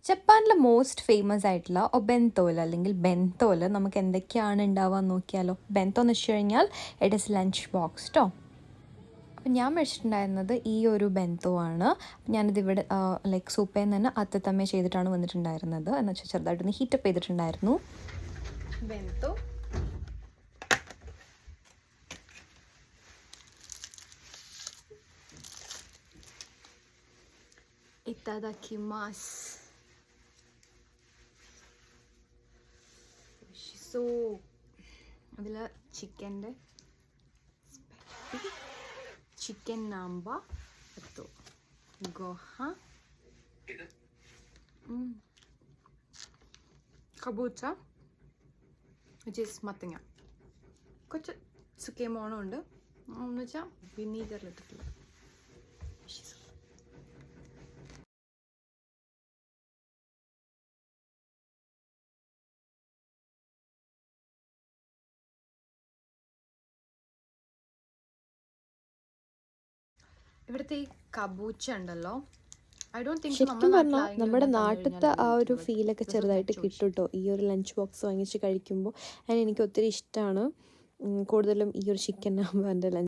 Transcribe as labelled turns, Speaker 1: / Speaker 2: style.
Speaker 1: ജപ്പാനിലെ most famous ആയിട്ടുള്ള ഒബെൻതോൽ അല്ലെങ്കിൽ ബെൻതോൽ നമുക്ക് എന്തൊക്കെയാണ് ഉണ്ടാവുക എന്ന് നോക്കിയാലോ. ബെൻതോ എന്ന് വെച്ച് കഴിഞ്ഞാൽ ഇറ്റ് ഇസ് ലഞ്ച് ബോക്സ് കേട്ടോ. അപ്പം ഞാൻ മേടിച്ചിട്ടുണ്ടായിരുന്നത് ഈ ഒരു ബെൻതോ ആണ്. ഞാനിത് ഇവിടെ ലൈക്ക് സൂപ്പയിൽ നിന്ന് തന്നെ അത്തത്തമ്മ ചെയ്തിട്ടാണ് വന്നിട്ടുണ്ടായിരുന്നത്. എന്ന് വെച്ചാൽ ചെറുതായിട്ടൊന്ന് ഹീറ്റപ്പ് ചെയ്തിട്ടുണ്ടായിരുന്നു ബെൻതോ. ഇതാദാക്കിമാസ്. സോ അതിൽ ചിക്കൻ്റെ ചിക്കൻ നാമ്പ എത്തു ഗോഹ കബൂച്ച വിച്ച് ഈസ് മത്തങ്ങ. കുറച്ച് സുക്കേമോണം ഉണ്ട് എന്ന് വെച്ചാൽ വിനീഗറിലിട്ടിട്ടില്ല. ഇവിടുത്തെ ഈ കബൂച്ച ഉണ്ടല്ലോ,
Speaker 2: ശരിക്കും പറഞ്ഞാൽ നമ്മുടെ നാട്ടിലത്തെ ആ ഒരു ഫീലൊക്കെ ചെറുതായിട്ട് കിട്ടും കേട്ടോ ഈ ഒരു ലഞ്ച് ബോക്സ് വാങ്ങിച്ച് കഴിക്കുമ്പോൾ. അതിന് എനിക്ക് ഒത്തിരി ഇഷ്ടമാണ്. കൂടുതലും ഈ ഒരു ചിക്കൻ നാമ്പ് എൻ്റെ ലഞ്ച്